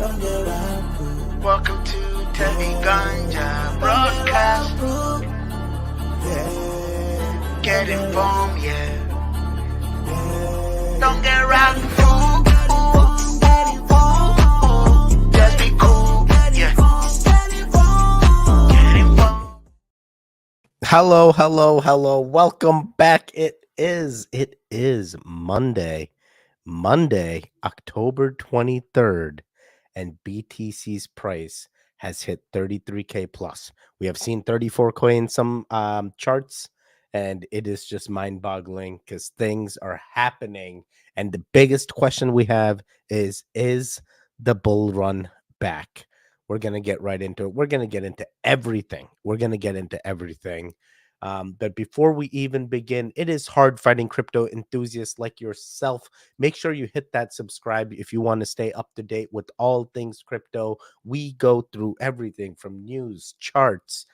Welcome to Teddy Ganja Broadcast. Get informed, yeah. Don't get rock fool. Just be cool, yeah. Get informed. Hello. Welcome back. It is Monday, October 23rd, and BTC's price has hit 33K plus. We have seen 34K in some charts, and it is just mind-boggling because things are happening. And the biggest question we have is the bull run back? We're going to get right into it. We're going to get into everything. But before we even begin, it is hard fighting crypto enthusiasts like yourself. Make sure you hit that subscribe if you want to stay up to date with all things crypto. We go through everything from news, charts,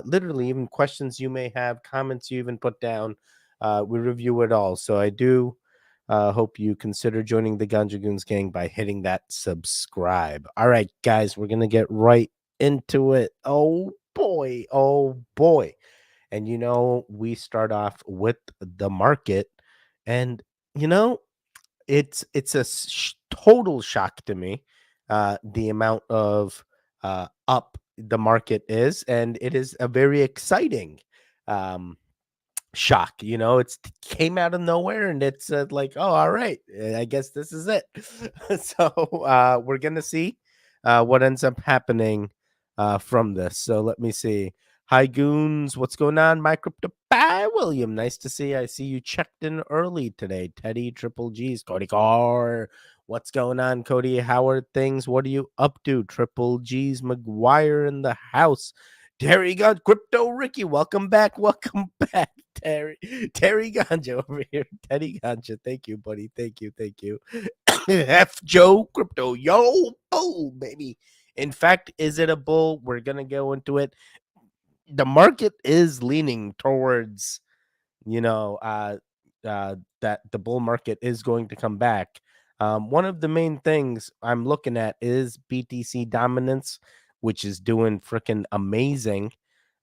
literally even questions you may have, comments you even put down. We review it all. So I do hope you consider joining the Ganja Goons gang by hitting that subscribe. All right, guys, we're going to get right into it. Oh boy. And we start off with the market, and it's a total shock to me, the amount of up the market is, and it is a very exciting um shock. It's came out of nowhere, and it's like, oh, all right, I guess this is it. So we're gonna see what ends up happening from this. So let me see. Hi goons, what's going on? My crypto pie William, nice to see you. I see you checked in early today. Teddy, Triple G's, Cody Carr, what's going on? Cody, how are things? What are you up to? Triple G's, McGuire in the house. Terry got Crypto Ricky, welcome back. Terry Ganja over here. Teddy Ganja, thank you, buddy. Thank you. F Joe Crypto, yo, bull, baby. In fact, is it a bull? We're gonna go into it. The market is leaning towards, that the bull market is going to come back. One of the main things I'm looking at is BTC dominance, which is doing freaking amazing.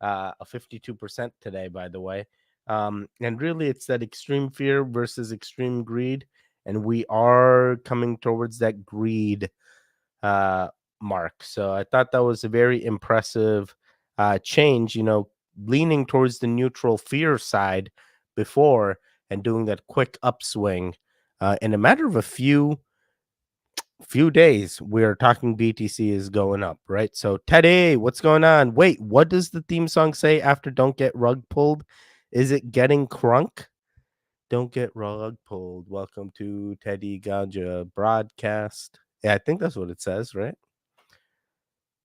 A 52% today, by the way. And really, it's that extreme fear versus extreme greed. And we are coming towards that greed mark. So I thought that was a very impressive change, leaning towards the neutral fear side before and doing that quick upswing in a matter of a few days. We're talking BTC is going up, right? So Teddy, what's going on? Wait, what does the theme song say after don't get rug pulled? Is it getting crunk? Don't get rug pulled. Welcome to Teddy Ganja broadcast. Yeah, I think that's what it says, right?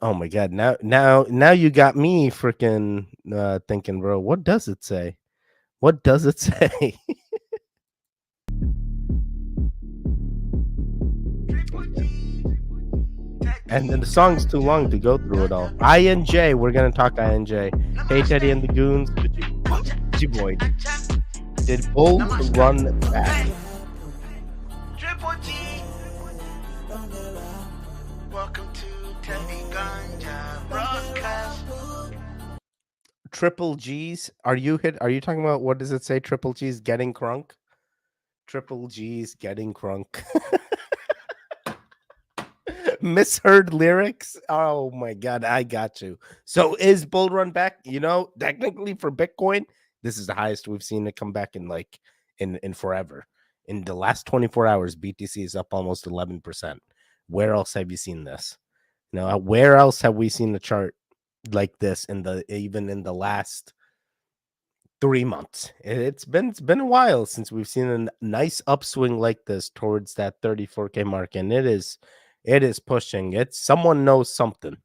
Oh my god, now you got me freaking thinking, bro, what does it say? What does it say? And then the song's too long to go through it all. INJ, we're gonna talk INJ. Hey Teddy and the Goons, G boy. Did Bull run back? Triple G. Welcome to Teddy Ganja Broadcast. Triple G's. Are you talking about, what does it say? Triple G's getting crunk? Triple G's getting crunk. Misheard lyrics. Oh my god, I got you. So is bull run back? Technically for Bitcoin, this is the highest we've seen it come back in forever. In the last 24 hours, BTC is up almost 11%. Where else have you seen this? Where else have we seen a chart like this even in the last 3 months? It's been a while since we've seen a nice upswing like this towards that 34K mark, and it is pushing. It's someone knows something,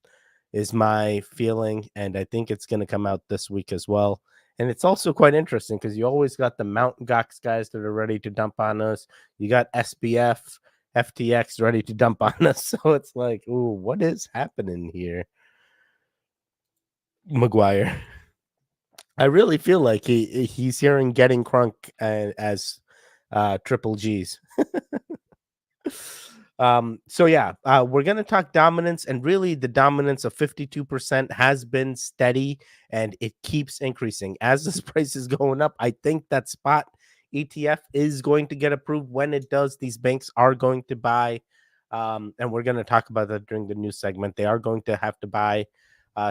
is my feeling, and I think it's going to come out this week as well. And it's also quite interesting because you always got the Mount Gox guys that are ready to dump on us. You got SBF, FTX ready to dump on us. So it's like, ooh, what is happening here? McGuire. I really feel like he's hearing getting crunk as Triple G's. So yeah, we're gonna talk dominance, and really the dominance of 52% has been steady and it keeps increasing as this price is going up. I think that spot ETF is going to get approved. When it does, these banks are going to buy, and we're gonna talk about that during the news segment. They are going to have to buy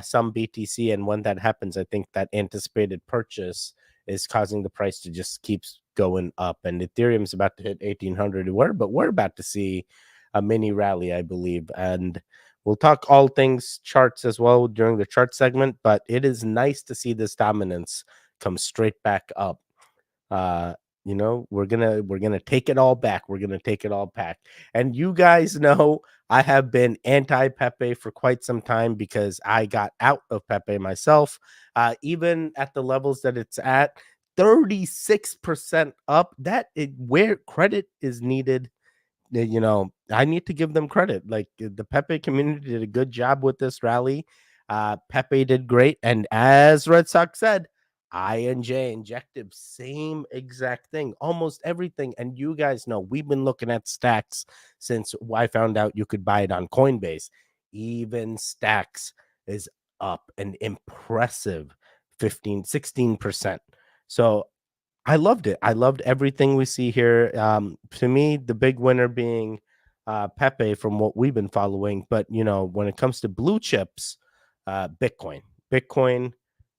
some BTC, and when that happens, I think that anticipated purchase is causing the price to just keeps going up. And Ethereum's about to hit 1800. But we're about to see a mini rally, I believe. And we'll talk all things charts as well during the chart segment. But it is nice to see this dominance come straight back up. uh we're gonna take it all back. We're gonna take it all back. And you guys know I have been anti Pepe for quite some time because I got out of Pepe myself. Even at the levels that it's at, 36% up, where credit is needed. I need to give them credit. Like, the Pepe community did a good job with this rally. Pepe did great, and as Red Sox said, INJ Injective, same exact thing, almost everything. And you guys know we've been looking at stacks since I found out you could buy it on Coinbase. Even stacks is up an impressive 16%. So I loved it. I loved everything we see here. To me, the big winner being Pepe from what we've been following. But when it comes to blue chips, Bitcoin, Bitcoin,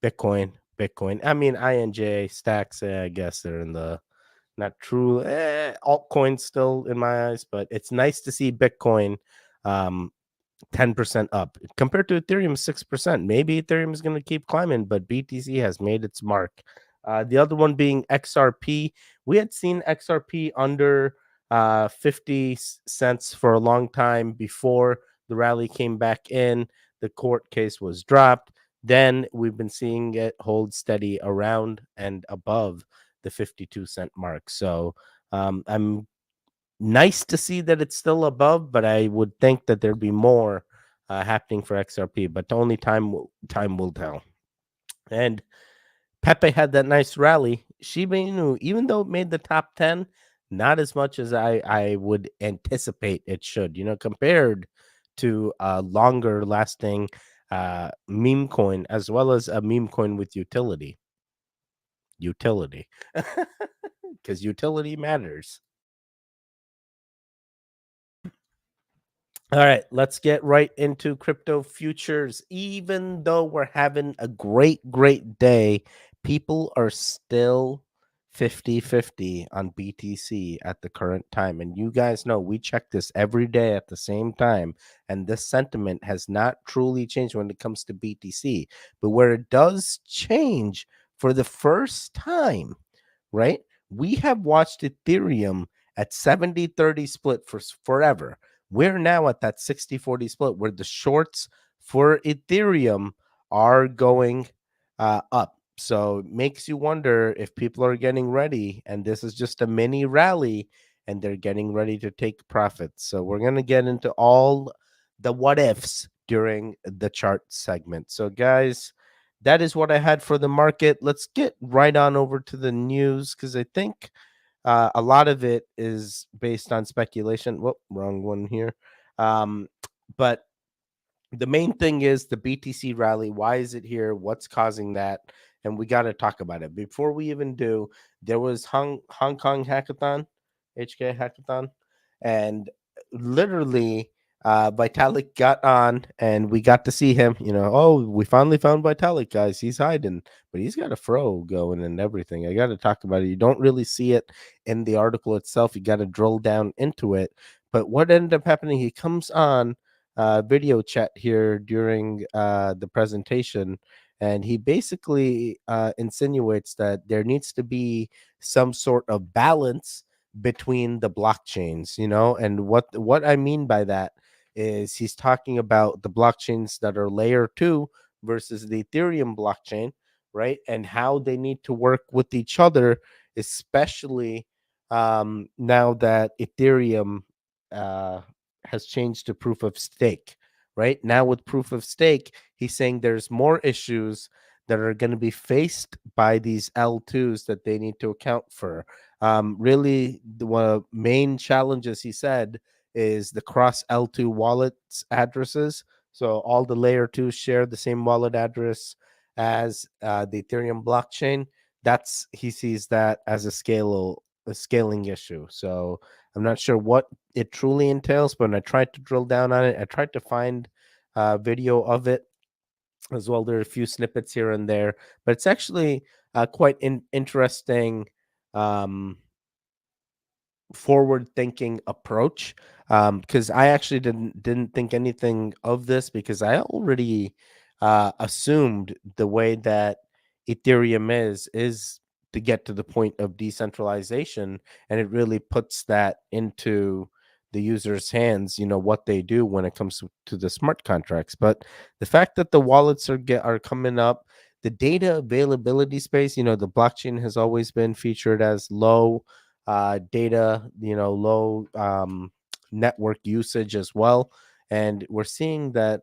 Bitcoin, Bitcoin. I mean, INJ stacks. I guess they're in the not true altcoins still in my eyes, but it's nice to see Bitcoin. 10% up compared to Ethereum 6%. Maybe Ethereum is going to keep climbing, but BTC has made its mark. The other one being XRP. We had seen XRP under 50 cents for a long time before the rally came back in. The court case was dropped. Then we've been seeing it hold steady around and above the 52-cent mark. So I'm nice to see that it's still above, but I would think that there'd be more happening for XRP. But only time will tell. And Pepe had that nice rally. Shiba Inu, even though it made the top 10, not as much as I would anticipate it should. Compared to a longer lasting meme coin, as well as a meme coin with utility, because utility matters. All right, let's get right into crypto futures. Even though we're having a great day, people are still 50-50 on BTC at the current time. And you guys know we check this every day at the same time. And this sentiment has not truly changed when it comes to BTC. But where it does change for the first time, right? We have watched Ethereum at 70-30 split for forever. We're now at that 60-40 split where the shorts for Ethereum are going up. So it makes you wonder if people are getting ready, and this is just a mini rally, and they're getting ready to take profits. So we're going to get into all the what ifs during the chart segment. So, guys, that is what I had for the market. Let's get right on over to the news because I think a lot of it is based on speculation. Whoop, wrong one here. But the main thing is the BTC rally. Why is it here? What's causing that? And we got to talk about it. Before we even do, there was Hong Kong Hackathon, HK Hackathon, and literally Vitalik got on and we got to see him. Oh, we finally found Vitalik, guys. He's hiding, but he's got a fro going and everything. I got to talk about it. You don't really see it in the article itself. You got to drill down into it. But what ended up happening, he comes on video chat here during the presentation, and he basically insinuates that there needs to be some sort of balance between the blockchains, and what I mean by that is he's talking about the blockchains that are layer 2 versus the Ethereum blockchain, right? And how they need to work with each other, especially now that Ethereum has changed to proof of stake. Right now, with proof of stake, he's saying there's more issues that are going to be faced by these L2s that they need to account for. Really, the one of main challenges he said is the cross L2 wallets addresses. So all the layer 2 share the same wallet address as the Ethereum blockchain. That's he sees that as a scaling issue. So I'm not sure what it truly entails, but when I tried to drill down on it, I tried to find a video of it as well. There are a few snippets here and there, but it's actually quite interesting. Um, Forward thinking approach, because I actually didn't think anything of this, because I already assumed the way that Ethereum is to get to the point of decentralization, and it really puts that into the user's hands, what they do when it comes to the smart contracts. But the fact that the wallets are coming up, the data availability space, the blockchain has always been featured as low data, low network usage as well. And we're seeing that,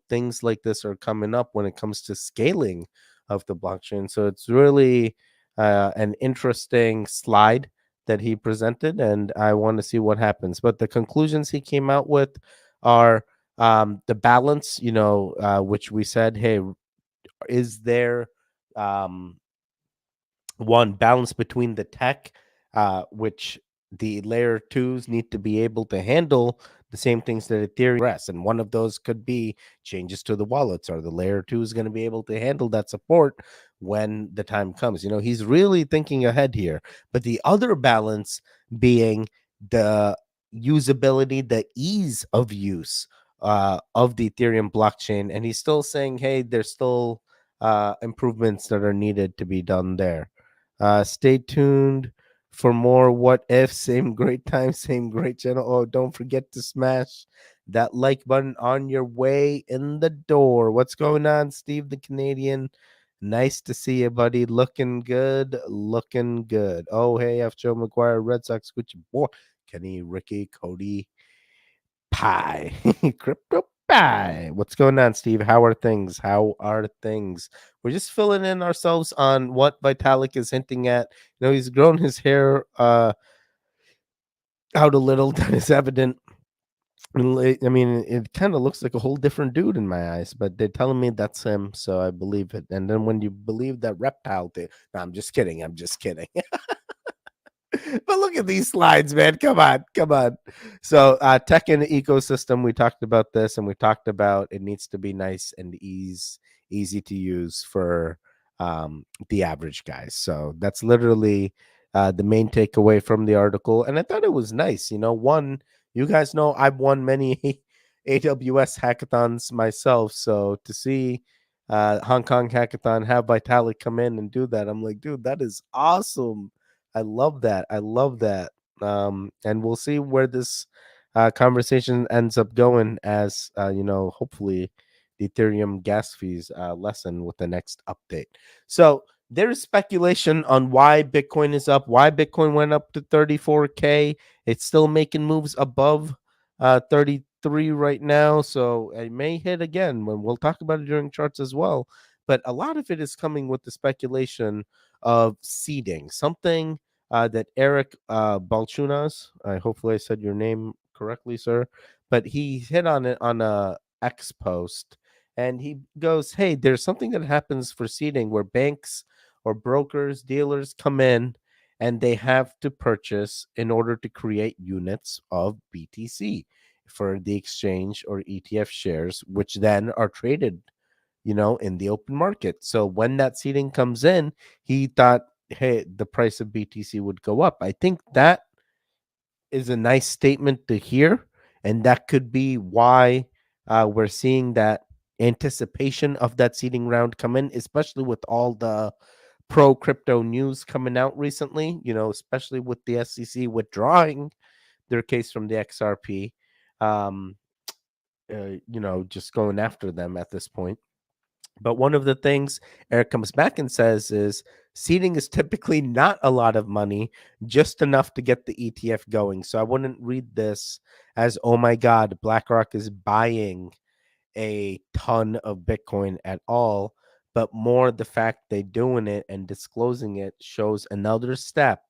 things like this are coming up when it comes to scaling of the blockchain. So it's really an interesting slide that he presented, and I want to see what happens. But the conclusions he came out with are the balance, which we said, hey, is there um, one balance between the tech, which the layer twos need to be able to handle the same things that Ethereum rests, and one of those could be changes to the wallets, or the layer two is going to be able to handle that support when the time comes. He's really thinking ahead here. But the other balance being the usability, the ease of use of the Ethereum blockchain, and he's still saying, hey, there's still improvements that are needed to be done there. Stay tuned for more what if. Same great time, same great channel. Oh, don't forget to smash that like button on your way in the door. What's going on, Steve the Canadian? Nice to see you, buddy. Looking good, looking good. Oh, hey, F. Joe McGuire, Red Sox, Gucci boy, Kenny, Ricky, Cody, Pie, Crypto Pie. What's going on, Steve? How are things? How are things? We're just filling in ourselves on what Vitalik is hinting at. He's grown his hair out a little. That is evident. I mean, it kind of looks like a whole different dude in my eyes, but they're telling me that's him, so I believe it. And then when you believe that reptile thing, no, I'm just kidding. I'm just kidding. But look at these slides, man. Come on, come on. So, tech and ecosystem. We talked about this, and we talked about it needs to be nice and easy to use for the average guys. So that's literally the main takeaway from the article. And I thought it was nice. One, you guys know I've won many AWS hackathons myself. So to see Hong Kong hackathon have Vitalik come in and do that, I'm like, dude, that is awesome. I love that. I love that. And we'll see where this conversation ends up going as, hopefully the Ethereum gas fees lessen with the next update. So there's speculation on why Bitcoin is up, why Bitcoin went up to 34K. It's still making moves above 33 right now. So it may hit again when we'll talk about it during charts as well. But a lot of it is coming with the speculation of seeding, something that Eric Balchunas, hopefully I said your name correctly, sir, but he hit on it on a X post, and he goes, hey, there's something that happens for seeding where banks or brokers, dealers come in and they have to purchase in order to create units of BTC for the exchange or ETF shares, which then are traded in the open market. So when that seeding comes in, he thought, hey, the price of BTC would go up. I think that is a nice statement to hear. And that could be why we're seeing that anticipation of that seeding round come in, especially with all the pro crypto news coming out recently, especially with the SEC withdrawing their case from the XRP, um, just going after them at this point. But one of the things Eric comes back and says is seeding is typically not a lot of money, just enough to get the ETF going. So I wouldn't read this as, oh my God, BlackRock is buying a ton of Bitcoin at all, but more the fact they doing it and disclosing it shows another step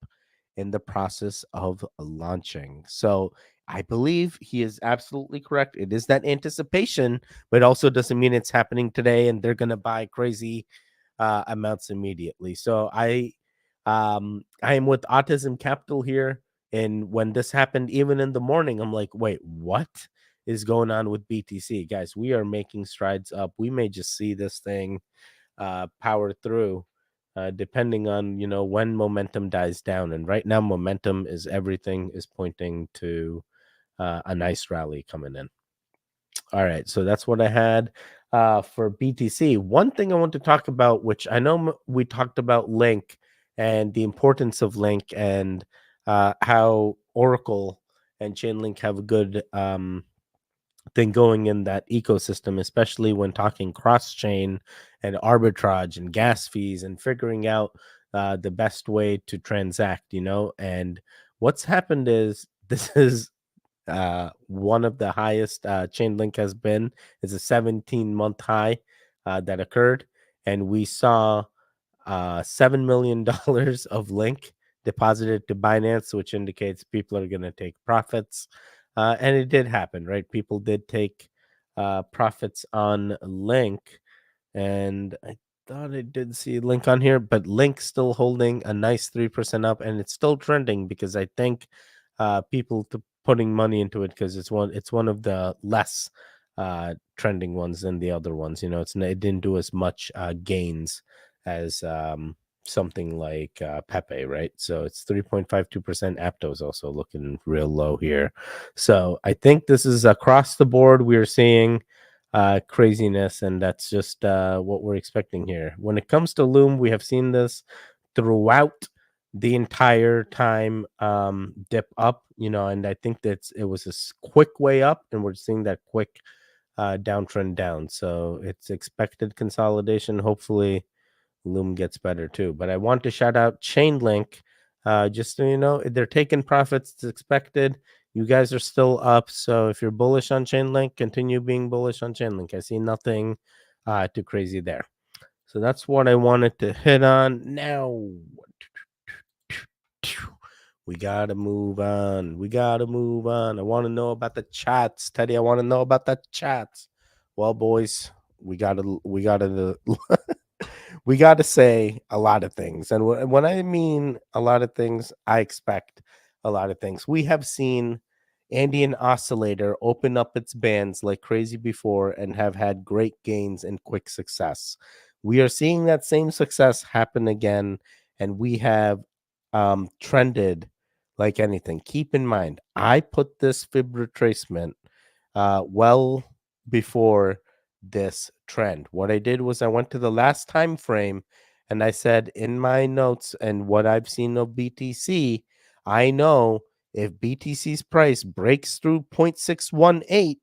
in the process of launching. So I believe he is absolutely correct. It is that anticipation, but it also doesn't mean it's happening today and they're going to buy crazy amounts immediately. So I am with Autism Capital here, and when this happened, even in the morning, I'm like, wait, what is going on with BTC, guys? We are making strides up. We may just see this thing power through. Depending on when momentum dies down, and right now momentum is everything is pointing to a nice rally coming in. All right, so that's what I had for BTC. One thing I want to talk about, which I know we talked about Link and the importance of Link, and how Oracle and Chainlink have a good thing going in that ecosystem, especially when talking cross chain and arbitrage and gas fees and figuring out the best way to transact. And what's happened is this is one of the highest Chainlink has been. It's a 17-month high that occurred, and we saw $7 million of Link deposited to Binance, which indicates people are going to take profits. And it did happen, right? People did take profits on Link, and I thought I did see Link on here, but Link still holding a nice 3% up, and it's still trending because I think people putting money into it because it's one of the less trending ones than the other ones. It didn't do as much gains as something like Pepe, right? So it's 3.52%. Apto is also looking real low here. So I think this is across the board. We're seeing craziness, and that's just what we're expecting here. When it comes to Loom, we have seen this throughout the entire time dip up, and I think that it was a quick way up, and we're seeing that quick downtrend down. So it's expected consolidation. Hopefully Loom gets better too. But I want to shout out Chainlink. Just so you know, they're taking profits. It's expected. You guys are still up. So if you're bullish on Chainlink, continue being bullish on Chainlink. I see nothing too crazy there. So that's what I wanted to hit on. Now we gotta move on. We gotta move on. I want to know about the chats, Teddy. I want to know about the chats. Well, boys, we gotta we got to say a lot of things. And when I mean a lot of things, I expect a lot of things. We have seen Andean Oscillator open up its bands like crazy before and have had great gains and quick success. We are seeing that same success happen again, and we have trended like anything. Keep in mind, I put this fib retracement well before this trend. What I did was I went to the last time frame and I said in my notes and what I've seen of BTC, I know if BTC's price breaks through 0.618,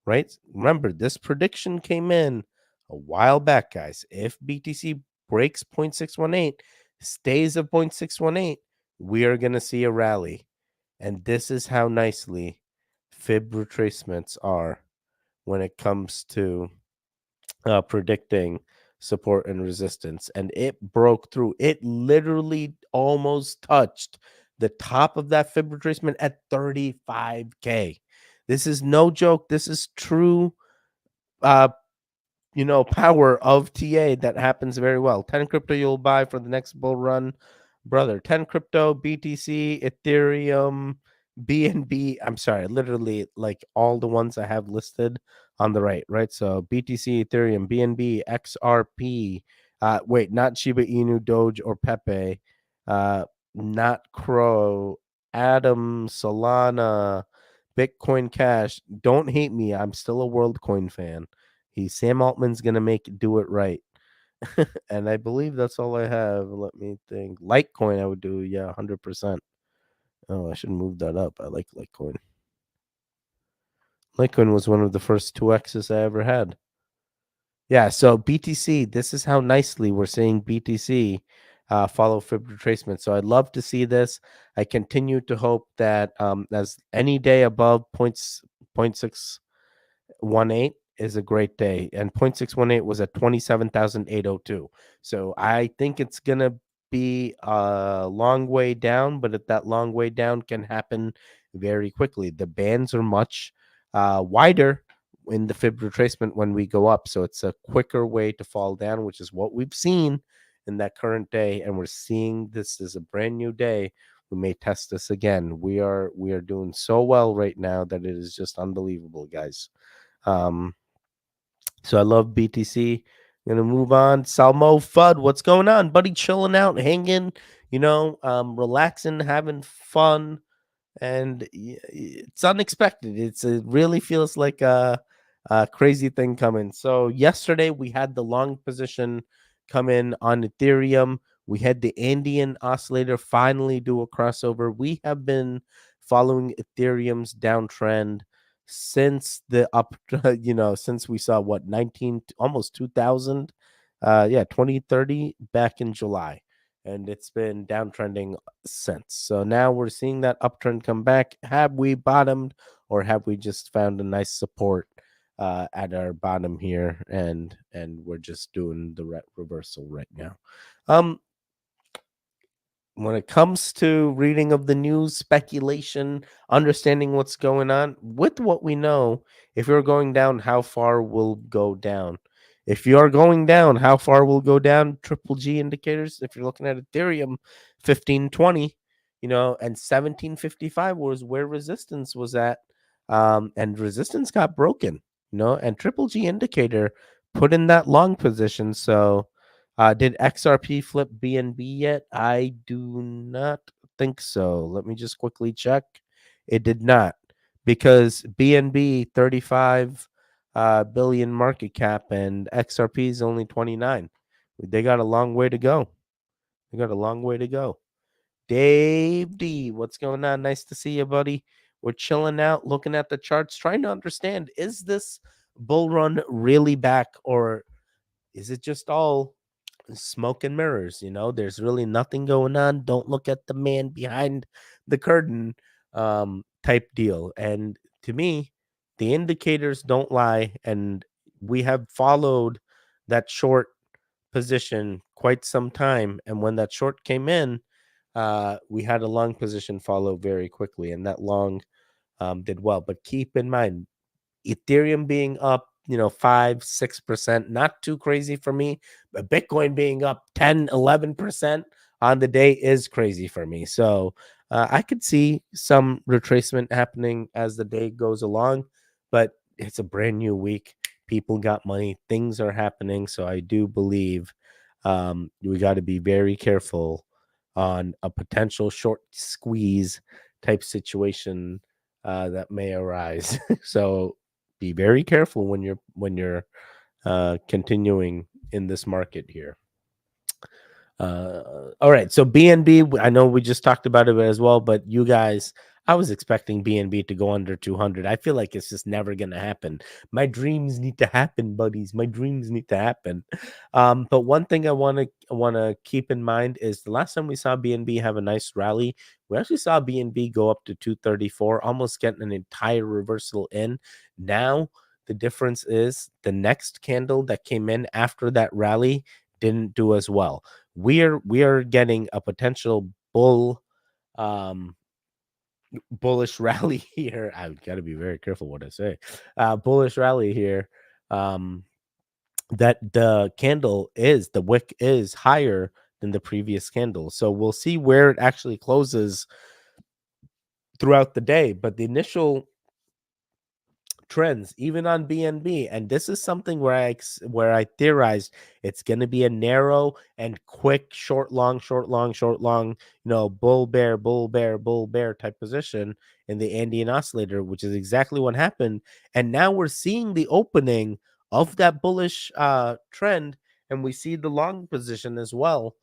right? Remember, this prediction came in a while back, guys. If BTC breaks 0.618, stays at 0.618, we are going to see a rally. And this is how nicely fib retracements are when it comes to predicting support and resistance. And it broke through. It literally almost touched the top of that fib retracement at 35K. This is no joke. This is true uh, power of TA that happens very well. 10 crypto you'll buy for the next bull run. Brother, 10 crypto, BTC, Ethereum, BNB. I'm sorry, literally like all the ones I have listed on the right? So BTC, Ethereum, BNB, XRP. Wait, not Shiba Inu, Doge, or Pepe. Not Crow, Atom, Solana, Bitcoin Cash. Don't hate me. I'm still a WorldCoin fan. Sam Altman's gonna do it right. And I believe that's all I have. Let me think. Litecoin, I would do, yeah, 100%. Oh, I should move that up. I like Litecoin. Litecoin was one of the first 2x's I ever had. Yeah, so BTC, this is how nicely we're seeing BTC follow fib retracement. So I'd love to see this. I continue to hope that as any day above 0.618 is a great day, and 0.618 was at 27,802. So I think it's gonna be a long way down, but if that long way down can happen very quickly. The bands are much wider in the fib retracement when we go up, so it's a quicker way to fall down, which is what we've seen in that current day, and we're seeing this is a brand new day. We may test this again. We are doing so well right now that it is just unbelievable, guys. Um, so I love BTC. Gonna move on. Salmo Fudd, what's going on, buddy? Chilling out, hanging, relaxing, having fun, and it's unexpected. It really feels like a crazy thing coming. So yesterday we had the long position come in on Ethereum. We had the Andean oscillator finally do a crossover. We have been following Ethereum's downtrend since the up, since we saw what 19 almost 2000, 2030 back in July, and it's been downtrending since. So now we're seeing that uptrend come back. Have we bottomed, or have we just found a nice support at our bottom here, and we're just doing the reversal right now? When it comes to reading of the news, speculation, understanding what's going on, with what we know, if you're going down, how far will go down? If you're going down, how far will go down? Triple G indicators. If you're looking at Ethereum, 1520, and 1755 was where resistance was at. And resistance got broken, and Triple G indicator put in that long position. So did XRP flip BNB yet? I do not think so. Let me just quickly check. It did not, because BNB 35 billion market cap and XRP is only 29. They got a long way to go. They got a long way to go. Dave D, what's going on? Nice to see you, buddy. We're chilling out, looking at the charts, trying to understand, is this bull run really back, or is it just all smoke and mirrors? There's really nothing going on. Don't look at the man behind the curtain, type deal. And to me, the indicators don't lie, and we have followed that short position quite some time. And when that short came in, we had a long position follow very quickly, and that long did well. But keep in mind, Ethereum being up, 5-6%, not too crazy for me. But Bitcoin being up 10-11% on the day is crazy for me. So I could see some retracement happening as the day goes along, but it's a brand new week. People got money, things are happening. So I do believe we got to be very careful on a potential short squeeze type situation that may arise. So be very careful when you're continuing in this market here. All right, so BNB, I know we just talked about it as well, but you guys, I was expecting BNB to go under 200. I feel like it's just never going to happen. My dreams need to happen, buddies. My dreams need to happen. But one thing I want to keep in mind is the last time we saw BNB have a nice rally, we actually saw BNB go up to 234, almost getting an entire reversal in. Now the difference is the next candle that came in after that rally didn't do as well. We are getting a potential bullish rally here. I've got to be very careful what I say. Bullish rally here. That the wick is higher than the previous candle. So we'll see where it actually closes throughout the day. But the initial trends, even on BNB, and this is something where I theorized it's going to be a narrow and quick short long, bull bear, bull bear, bull bear type position in the Andean oscillator, which is exactly what happened. And now we're seeing the opening of that bullish trend, and we see the long position as well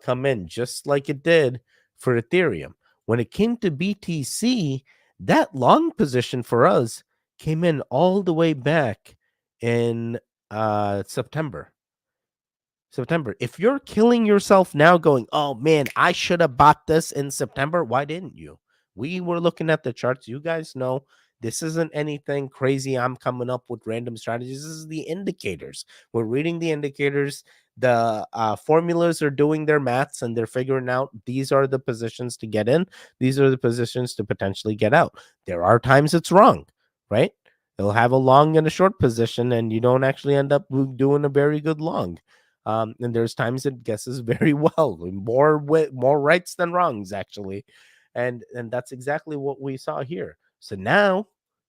come in, just like it did for Ethereum. When it came to BTC, that long position for us came in all the way back in September. If you're killing yourself now going, oh man, I should have bought this in September, why didn't you? We were looking at the charts. You guys know This isn't anything crazy. I'm coming up with random strategies. This is the indicators. We're reading the indicators. The formulas are doing their maths and they're figuring out these are the positions to get in. These are the positions to potentially get out. There are times it's wrong, right? They'll have a long and a short position, and you don't actually end up doing a very good long. And there's times it guesses very well, more rights than wrongs, actually. And that's exactly what we saw here. So now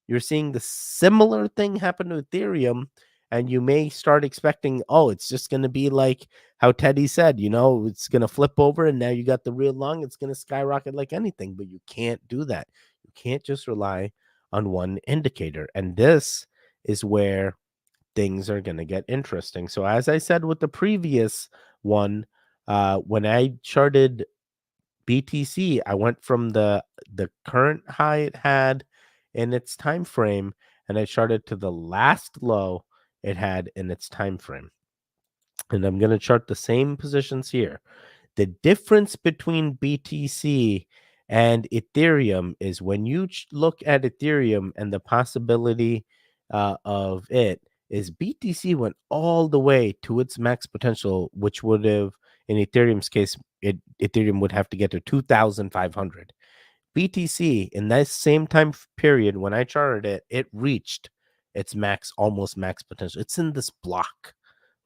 you're seeing the similar thing happen to Ethereum, and you may start expecting, oh, it's just going to be like how Teddy said, it's going to flip over, and now you got the real long, it's going to skyrocket like anything. But you can't do that. You can't just rely on one indicator. And this is where things are going to get interesting. So as I said with the previous one, when I charted BTC, I went from the current high it had in its time frame, and I charted to the last low it had in its time frame. And I'm going to chart the same positions here. The difference between BTC and Ethereum is when you look at Ethereum and the possibility of it is BTC went all the way to its max potential, which would have, in Ethereum's case, Ethereum would have to get to 2,500. BTC in that same time period when I charted it, it reached its almost max potential. It's in this block,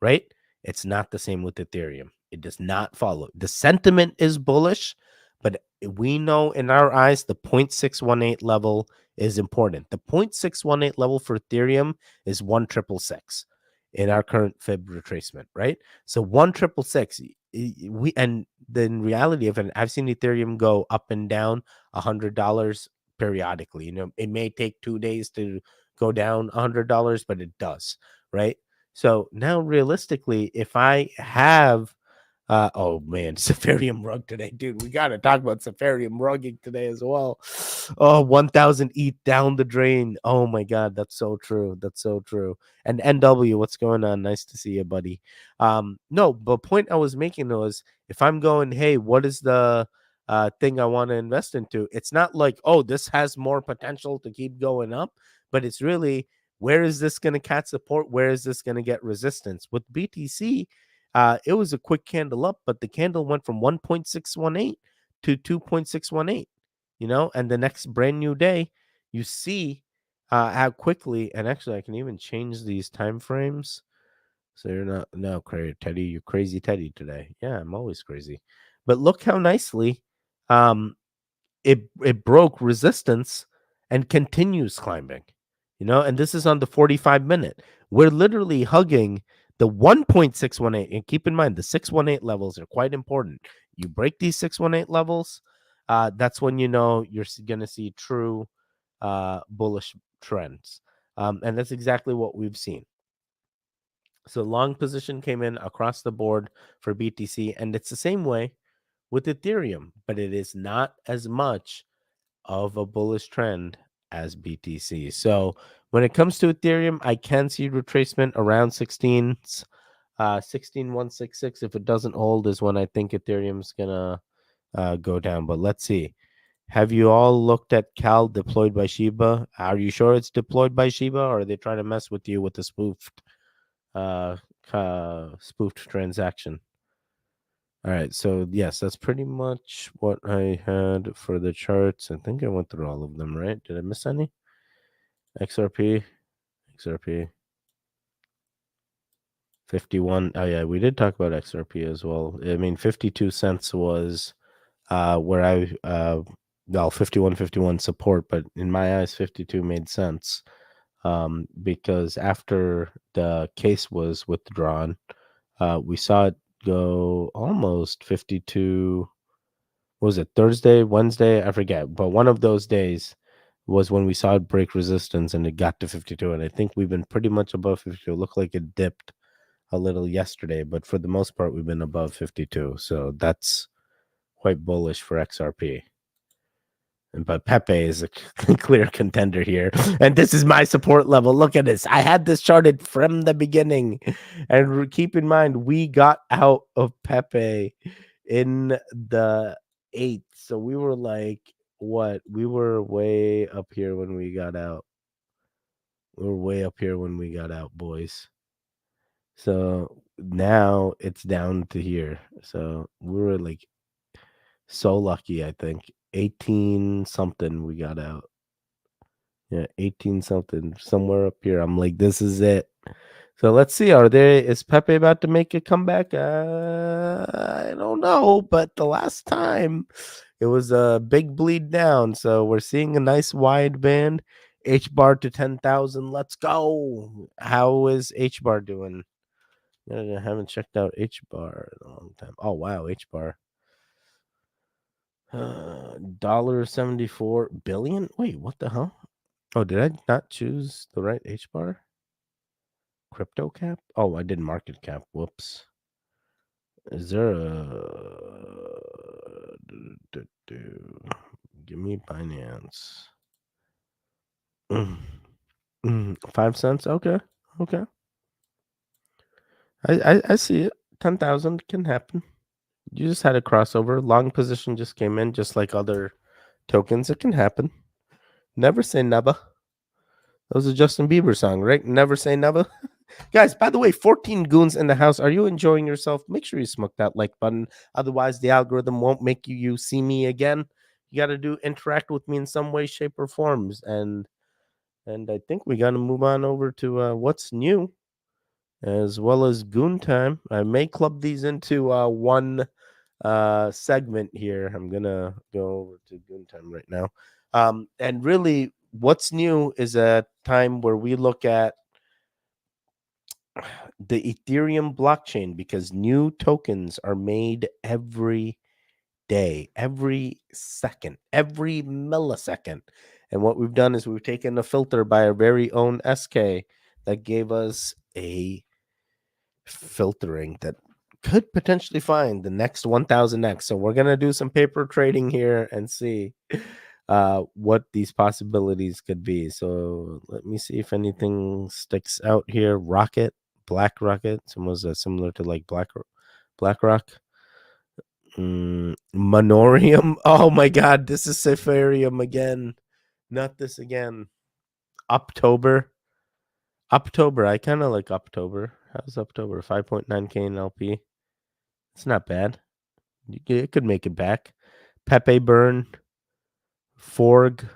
right? It's not the same with Ethereum. It does not follow. The sentiment is bullish, but we know in our eyes the 0.618 level is important. The 0.618 level for Ethereum is 1,666 in our current fib retracement, right? So 1,666. And the reality of it, I've seen Ethereum go up and down $100 periodically. It may take 2 days to go down $100, but it does, right? So now realistically, if I have oh man, Ethereum rug today, dude. We gotta talk about Ethereum rugging today as well. Oh, 1,000 ETH down the drain. Oh my god, that's so true. That's so true. And NW, what's going on? Nice to see you, buddy. No, the point I was making was if I'm going, hey, what is the thing I want to invest into? It's not like, oh, this has more potential to keep going up, but it's really where is this going to catch support? Where is this going to get resistance? With BTC, it was a quick candle up, but the candle went from 1.618 to 2.618, and the next brand new day, you see how quickly, and actually I can even change these time frames. So you're not, no, Teddy, you're crazy Teddy today. Yeah, I'm always crazy. But look how nicely it broke resistance and continues climbing, and this is on the 45-minute. We're literally hugging the 1.618, and keep in mind the 618 levels are quite important. You break these 618 levels, that's when you're going to see true bullish trends, and that's exactly what we've seen. So long position came in across the board for BTC, and it's the same way with Ethereum, but it is not as much of a bullish trend as BTC. So when it comes to Ethereum, I can see retracement around 16,166. If it doesn't hold is when I think Ethereum's gonna go down. But let's see. Have you all looked at Cal deployed by Shiba? Are you sure it's deployed by Shiba, or are they trying to mess with you with the spoofed transaction? All right, so yes, that's pretty much what I had for the charts. I think I went through all of them, right? Did I miss any? XRP, 51. Oh yeah, we did talk about XRP as well. I mean, 52 cents was where I 51 support, but in my eyes 52 made sense. Because after the case was withdrawn, we saw it go almost 52. What was it, Thursday, Wednesday? I forget. But one of those days was when we saw it break resistance and it got to 52. And I think we've been pretty much above 52. It looked like it dipped a little yesterday, but for the most part, we've been above 52. So that's quite bullish for XRP. But Pepe is a clear contender here. And this is my support level. Look at this. I had this charted from the beginning. And keep in mind, we got out of Pepe in the 8th. So we were like what? We were way up here when we got out. We were way up here when we got out, boys. So now it's down to here. So we were like so lucky, I think. 18 something we got out. Yeah, 18 something. Somewhere up here. I'm like, this is it. So let's see. Is Pepe about to make a comeback? I don't know, but the last time it was a big bleed down. So we're seeing a nice wide band. H bar to 10,000. Let's go. How is H bar doing? I haven't checked out H bar in a long time. Oh wow, H bar. $74 billion. Wait, what the hell? Oh, did I not choose the right H bar? Crypto cap? Oh, I did market cap. Whoops. Is there a give me Binance? 5 cents. Okay, okay. I see it. 10,000 can happen. You just had a crossover. Long position just came in, just like other tokens. It can happen. Never say never. That was a Justin Bieber song, right? Never say never. Guys, by the way, 14 goons in the house. Are you enjoying yourself? Make sure you smoke that like button. Otherwise, the algorithm won't make you see me again. You got to interact with me in some way, shape, or forms. And I think we got to move on over to what's new, as well as goon time. I may club these into one segment here. I'm gonna go over to goon time right now. And really, what's new is a time where we look at the Ethereum blockchain, because new tokens are made every day, every second, every millisecond. And what we've done is we've taken a filter by our very own SK that gave us a filtering that could potentially find the next 1000x. So we're going to do some paper trading here and see what these possibilities could be. So let me see if anything sticks out here. Rocket, Black Rocket, was similar to like BlackRock. Monorium. Oh my god, this is Ethereum again. Not this again. October. I kind of like October. How's October? 5.9k in LP. It's not bad. It could make it back. Pepe Burn, Forg,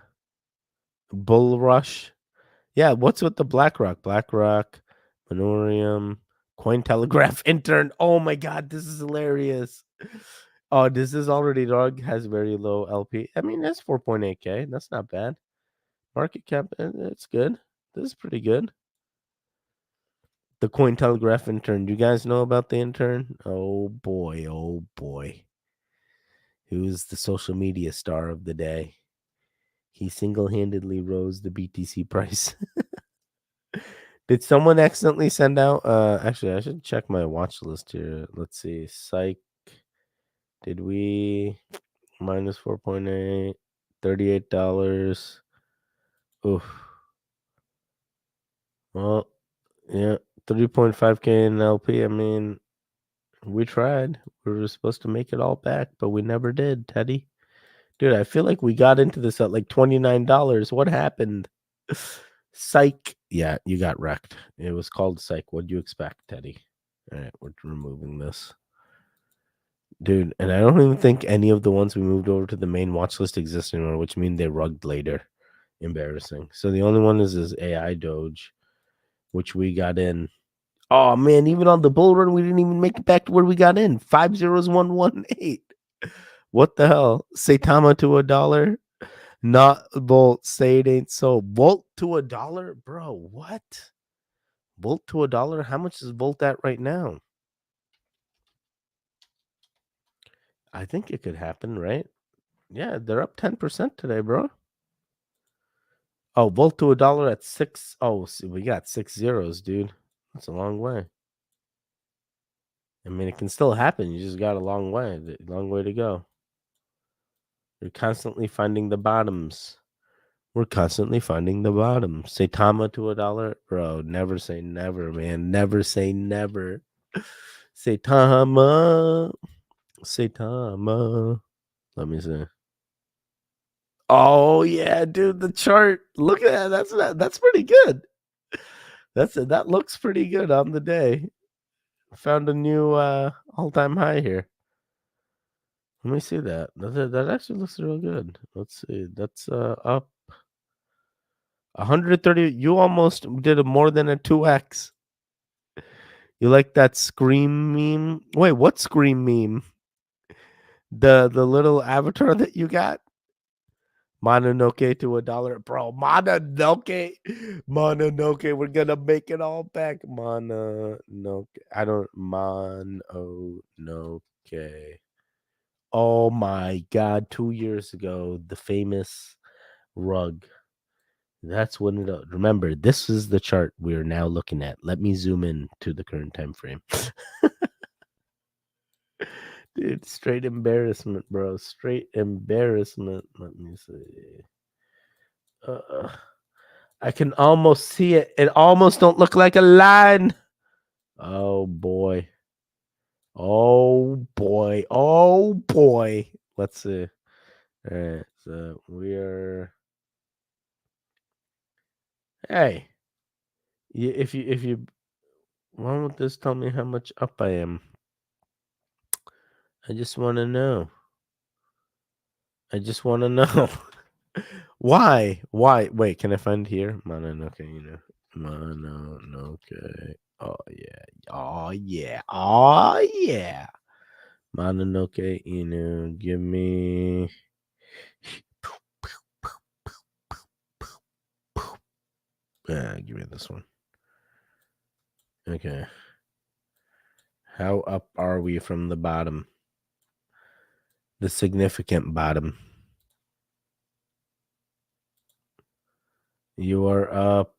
Bull Rush. Yeah, what's with the BlackRock? BlackRock, Monorium, Cointelegraph intern. Oh my god, this is hilarious. Oh, this is already dog, has very low LP. I mean, that's 4.8k. That's not bad. Market cap, it's good. This is pretty good. The Cointelegraph intern. Do you guys know about the intern? Oh boy, oh boy. Who's the social media star of the day? He single-handedly rose the BTC price. Did someone accidentally send out actually I should check my watch list here. Let's see. Psych. Did we minus 4.8, $38? Oof. Well, yeah, 3.5k in LP. I mean, we tried. We were supposed to make it all back, but we never did, Teddy. Dude, I feel like we got into this at like $29. What happened? Psych. Yeah, you got wrecked. It was called Psych. What'd you expect, Teddy? All right, we're removing this. Dude, and I don't even think any of the ones we moved over to the main watch list exist anymore, which means they rugged later. Embarrassing. So the only one is this AI Doge, which we got in. Oh man, even on the bull run, we didn't even make it back to where we got in. 50118. What the hell? Saitama to $1. Not Bolt. Say it ain't so. Bolt to $1, bro. What? Bolt to $1? How much is Bolt at right now? I think it could happen, right? Yeah, they're up 10% today, bro. Oh, Bolt to $1 at 6. Oh, see, we got 6 zeros, dude. That's a long way. I mean, it can still happen. You just got a long way to go. You're constantly finding the bottoms. We're constantly finding the bottoms. Saitama to $1, bro. Never say never, man. Never say never. Saitama. Let me see. Oh yeah, dude, the chart. Look at that. That's pretty good. That looks pretty good on the day. Found a new all-time high here. Let me see that. That actually looks real good. Let's see. That's up 130. You almost did a more than a 2x. You like that scream meme? Wait, what scream meme? The little avatar that you got? Mononoke to $1, bro. Mononoke. We're gonna make it all back. Mononoke. I don't Mononoke. Oh my god! 2 years ago, the famous rug. That's when it. Remember, this is the chart we are now looking at. Let me zoom in to the current time frame. Dude, straight embarrassment, bro. Straight embarrassment. Let me see. Uh, I can almost see it. It almost don't look like a line. Oh boy. Oh boy. Oh boy. Let's see. All right. So we're. Hey, if you why won't this tell me how much up I am? I just want to know. I just want to know. Why? Why? Wait, can I find here? Mononoke, Mononoke. Oh yeah. Oh yeah. Oh yeah. Mononoke Inu. Give me give me this one. Okay. How up are we from the bottom? The significant bottom. You are up.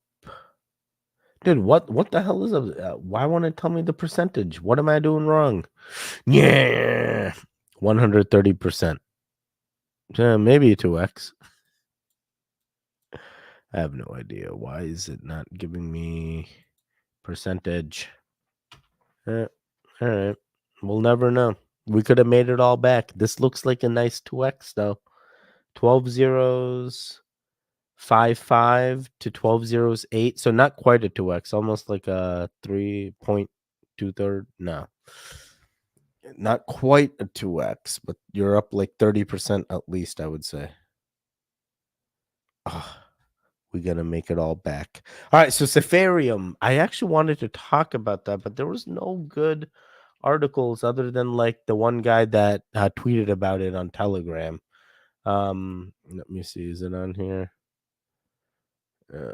Dude, what the hell is up? Why won't it tell me the percentage? What am I doing wrong? Yeah. 130%. Maybe 2x. I have no idea. Why is it not giving me percentage? All right. We'll never know. We could have made it all back. This looks like a nice 2x though. 12 zeros, 5 to 12 zeros, 8. So not quite a 2x, almost like a 3.2 No. Not quite a 2x, but you're up like 30% at least, I would say. Oh, we gotta make it all back. All right, so Ethereum. I actually wanted to talk about that, but there was no good articles other than like the one guy that tweeted about it on Telegram. Let me see, is it on here? Yeah,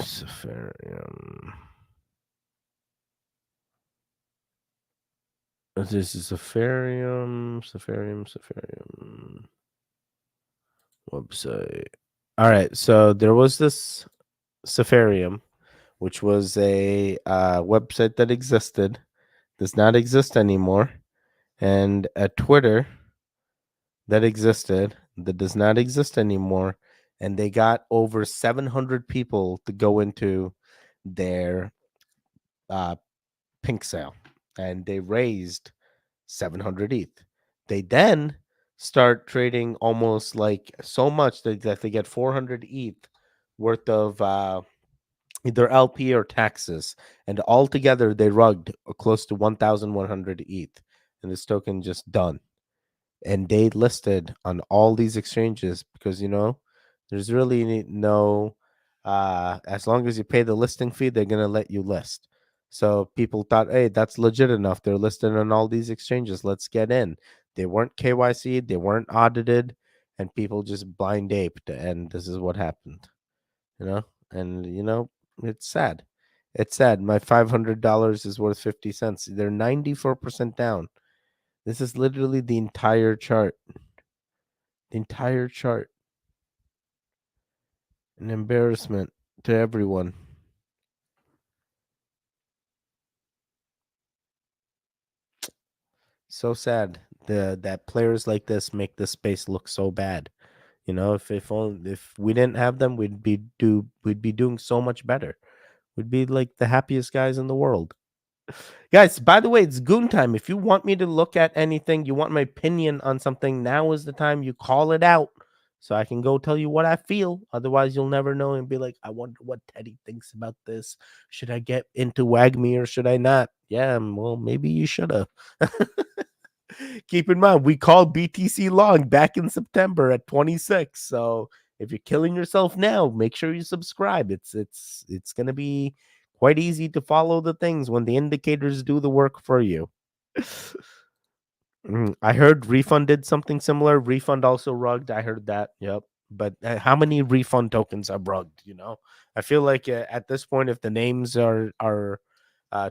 Ethereum. This is Ethereum website. All right, so there was this Ethereum, which was a website that existed, does not exist anymore, and a Twitter that existed that does not exist anymore, and they got over 700 people to go into their uh, pink sale, and they raised 700 ETH. They then start trading almost like so much that they get 400 ETH worth of either LP or taxes, and altogether they rugged close to 1,100 ETH, and this token just done. And they listed on all these exchanges because there's really no as long as you pay the listing fee, they're gonna let you list. So people thought, hey, that's legit enough. They're listed on all these exchanges. Let's get in. They weren't KYC, they weren't audited, and people just blind aped, and this is what happened. And it's sad. It's sad. My $500 is worth 50 cents. They're 94% down. This is literally the entire chart. The entire chart. An embarrassment to everyone. So sad that players like this make this space look so bad. If we didn't have them, we'd be doing so much better. We'd be like the happiest guys in the world. Guys, by the way, it's goon time. If you want me to look at anything, you want my opinion on something, now is the time you call it out so I can go tell you what I feel. Otherwise, you'll never know and be like, I wonder what Teddy thinks about this. Should I get into WAGME or should I not? Yeah, well, maybe you should have. Keep in mind, we called BTC long back in September at 26. So if you're killing yourself now, make sure you subscribe. It's gonna be quite easy to follow the things when the indicators do the work for you. I heard Refund did something similar. Refund also rugged. I heard that. Yep. But how many Refund tokens are rugged? I feel like at this point, if the names are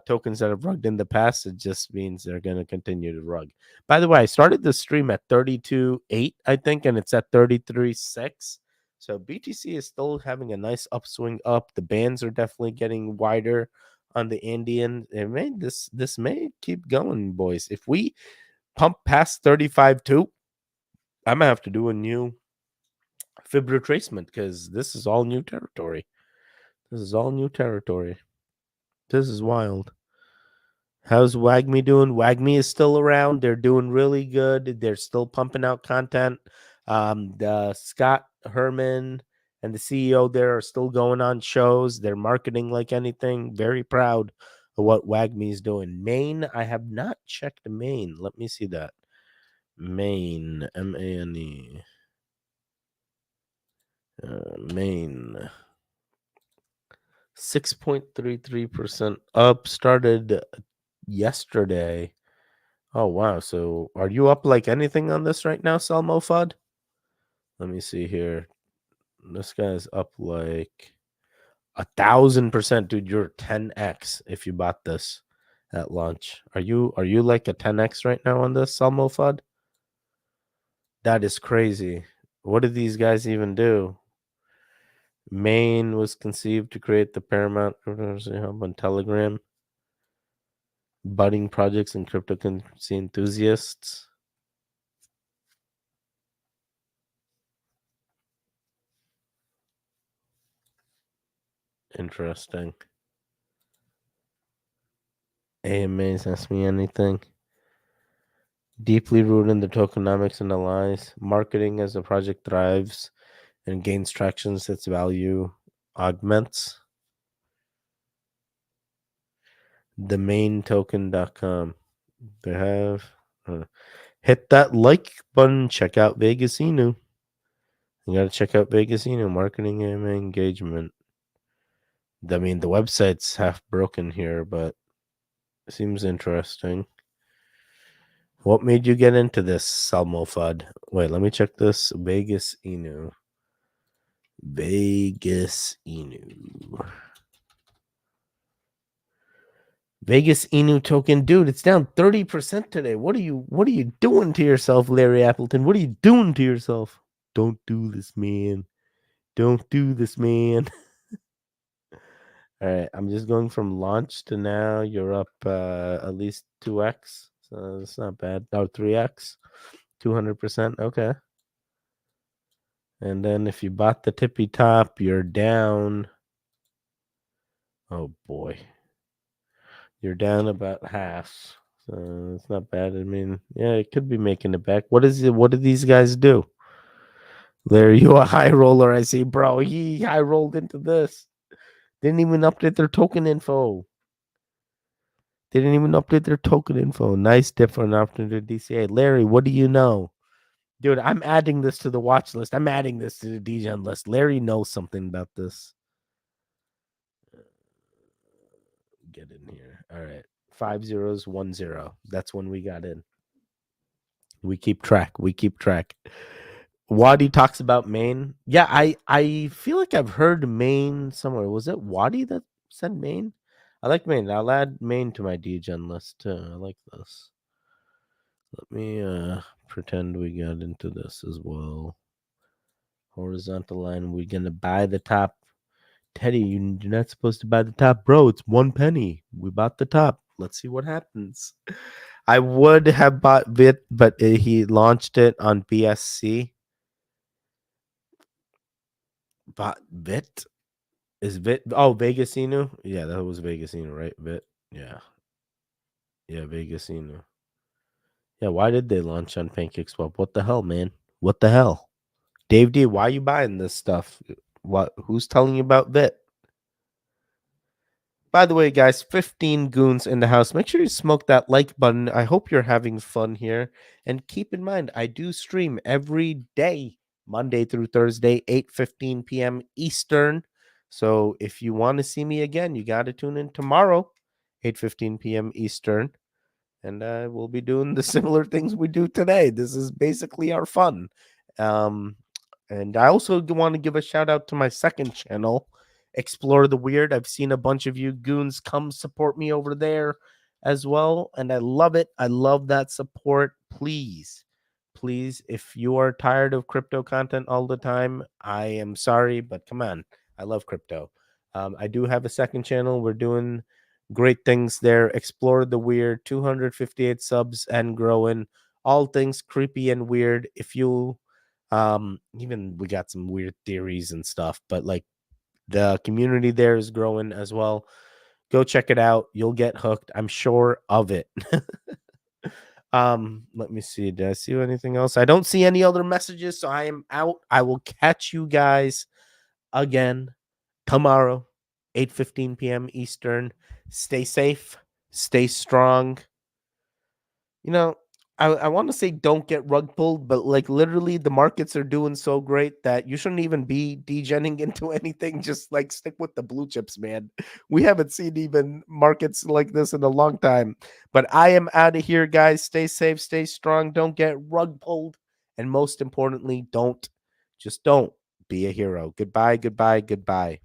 tokens that have rugged in the past, it just means they're going to continue to rug. By the way, I started the stream at 32.8, I think, and it's at 33.6. So BTC is still having a nice upswing up. The bands are definitely getting wider on the Indian. This may keep going, boys. If we pump past 35.2, I'm gonna have to do a new fib retracement because this is all new territory. This is all new territory. This is wild. How's WAGME doing? WAGME is still around. They're doing really good. They're still pumping out content. The Scott Herman and the CEO there are still going on shows. They're marketing like anything. Very proud of what WAGME is doing. Maine, I have not checked Maine. Let me see that. Maine, Mane. Maine. 6.33% up. Started yesterday. Oh, wow. So are you up like anything on this right now, Salmo Fudd? Let me see here. This guy's up like 1,000%. Dude, you're 10x if you bought this at launch. Are you like a 10x right now on this, Salmo Fudd? That is crazy. What did these guys even do? Maine was conceived to create the Paramount hub on Telegram. Budding projects and cryptocurrency enthusiasts. Interesting. AMAs, ask me anything. Deeply rooted in the tokenomics and allies. Marketing as the project thrives and gains traction as its value augments. Themaintoken.com. They have hit that like button. Check out Vegas Inu. You got to check out Vegas Inu. Marketing and engagement. I mean, the website's half broken here, but it seems interesting. What made you get into this, Salmo Fudd? Wait, let me check this. Vegas Inu. Vegas Inu. Vegas Inu token, dude, it's down 30% today. What are you doing to yourself, Larry Appleton? What are you doing to yourself? Don't do this, man. Don't do this, man. All right, I'm just going from launch to now. You're up at least 2x. So it's not bad. Oh, 3x. 200%. Okay. And then if you bought the tippy top, you're down. Oh boy. You're down about half. So it's not bad. I mean, yeah, it could be making it back. What did these guys do? Larry, you a high roller, I see, bro. He high rolled into this. Didn't even update their token info. Nice different opportunity to DCA. Larry, what do you know? Dude, I'm adding this to the watch list. I'm adding this to the DGen list. Larry knows something about this. Get in here. All right. 5010. That's when we got in. We keep track. Wadi talks about Maine. Yeah, I feel like I've heard Maine somewhere. Was it Wadi that said Maine? I like Maine. I'll add Maine to my DGen list too. I like this. Let me pretend we got into this as well. Horizontal line. We're gonna buy the top. Teddy, you're not supposed to buy the top, bro. It's 1 penny. We bought the top. Let's see what happens. I would have bought VIT, but he launched it on BSC. Bought VIT? Is VIT? Oh, Vegas Inu? Yeah, that was Vegas Inu, right? VIT. Yeah. Yeah, Vegasino. Yeah, why did they launch on PancakeSwap? What the hell, man? What the hell? Dave D, why are you buying this stuff? What? Who's telling you about VIT? By the way, guys, 15 goons in the house. Make sure you smoke that like button. I hope you're having fun here. And keep in mind, I do stream every day, Monday through Thursday, 8:15 p.m. Eastern. So if you want to see me again, you got to tune in tomorrow, 8:15 p.m. Eastern. And we'll be doing the similar things we do today. This is basically our fun. Um, and I also want to give a shout out to my second channel, Explore the Weird. I've seen a bunch of you goons come support me over there as well, and I love it. I love that support. Please, please, if you are tired of crypto content all the time, I am sorry, but come on. I love crypto. I do have a second channel. We're doing great things there. Explore the Weird, 258 subs and growing. All things creepy and weird. If you even we got some weird theories and stuff, but like the community there is growing as well. Go check it out. You'll get hooked. I'm sure of it. Let me see. Did I see anything else? I don't see any other messages, so I am out. I will catch you guys again tomorrow, 8:15 p.m. Eastern. Stay safe, stay strong. You know, I want to say don't get rug pulled, but like literally the markets are doing so great that you shouldn't even be degenning into anything. Just like stick with the blue chips, man. We haven't seen even markets like this in a long time. But I am out of here, guys. Stay safe, stay strong, don't get rug pulled. And most importantly, don't be a hero. Goodbye, goodbye, goodbye.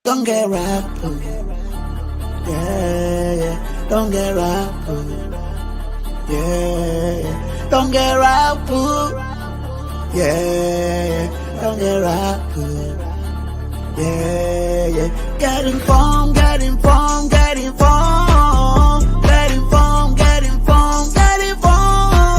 Don't get rattled. Yeah, yeah. Don't get rattled. Yeah, yeah. Don't get rattled. Yeah, yeah. Don't get rattled. Yeah, yeah. Get informed, get informed, get informed.